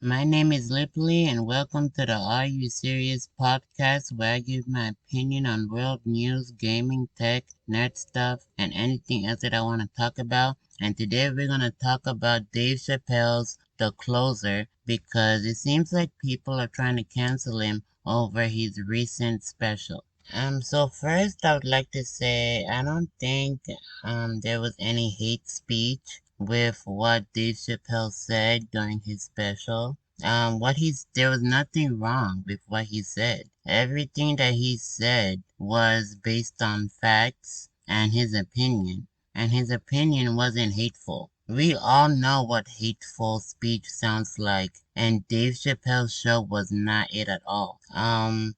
My name is LPTLY and welcome to the Are You Serious podcast where I give my opinion on world news, gaming, tech, nerd stuff, and anything else that I want to talk about. And today we're going to talk about Dave Chappelle's The Closer because it seems like people are trying to cancel him over his recent special. So first I would like to say I don't think there was any hate speech with what Dave Chappelle said during his special. There was nothing wrong with what he said. Everything that he said was based on facts and his opinion wasn't hateful. We all know what hateful speech sounds like, and Dave Chappelle's show was not it at all.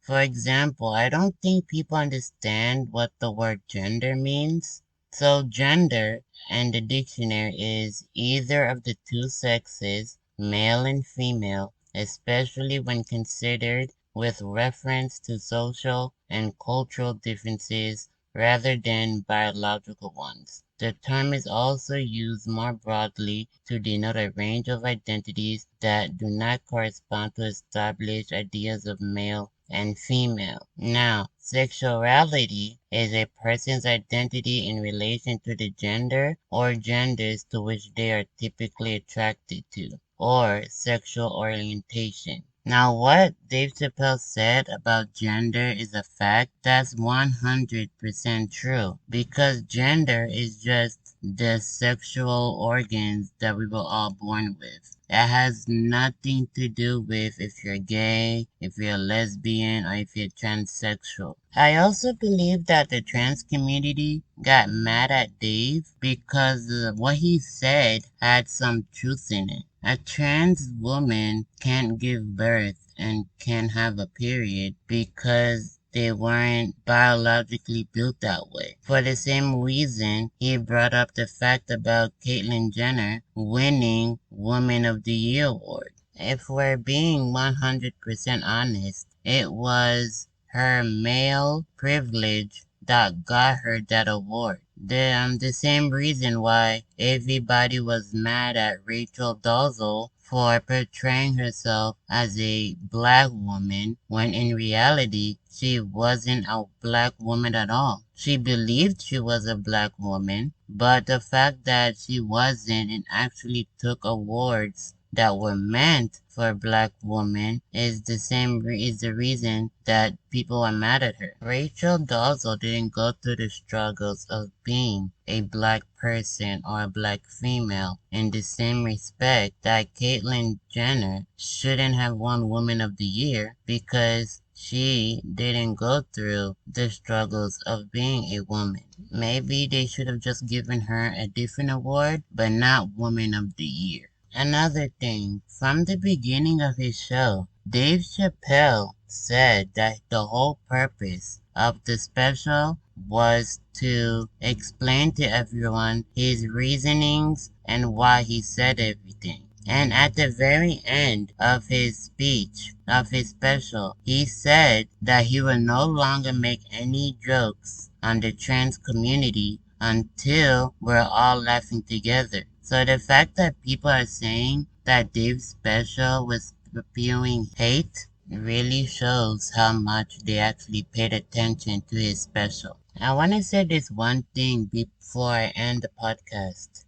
For example, I don't think people understand what the word gender means. So gender and the dictionary is either of the two sexes, male and female, especially when considered with reference to social and cultural differences rather than biological ones. The term is also used more broadly to denote a range of identities that do not correspond to established ideas of male and female. Now, sexuality is a person's identity in relation to the gender or genders to which they are typically attracted to, or sexual orientation. Now, what Dave Chappelle said about gender is a fact that's 100% true because gender is just the sexual organs that we were all born with. It has nothing to do with if you're gay, if you're lesbian, or if you're transsexual. I also believe that the trans community got mad at Dave because what he said had some truth in it. A trans woman can't give birth and can't have a period because they weren't biologically built that way. For the same reason, he brought up the fact about Caitlyn Jenner winning Woman of the Year award. If we're being 100% honest, it was her male privilege that got her that award. The same reason why everybody was mad at Rachel Dolezal for portraying herself as a black woman when in reality she wasn't a black woman at all. She believed she was a black woman, but the fact that she wasn't and actually took awards that were meant for black women is the reason that people are mad at her. Rachel Dolezal didn't go through the struggles of being a black person or a black female in the same respect that Caitlyn Jenner shouldn't have won Woman of the Year because she didn't go through the struggles of being a woman. Maybe they should have just given her a different award, but not Woman of the Year. Another thing, from the beginning of his show, Dave Chappelle said that the whole purpose of the special was to explain to everyone his reasonings and why he said everything. And at the very end of his speech, of his special, he said that he will no longer make any jokes on the trans community until we're all laughing together. So the fact that people are saying that Dave's special was spewing hate really shows how much they actually paid attention to his special. I want to say this one thing before I end the podcast.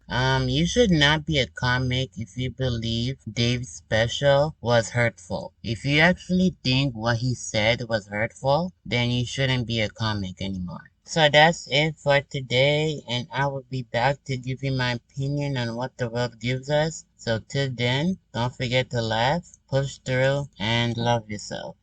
You should not be a comic if you believe Dave's special was hurtful. If you actually think what he said was hurtful, then you shouldn't be a comic anymore. So that's it for today, and I will be back to give you my opinion on what the world gives us. So till then, don't forget to laugh, push through, and love yourself.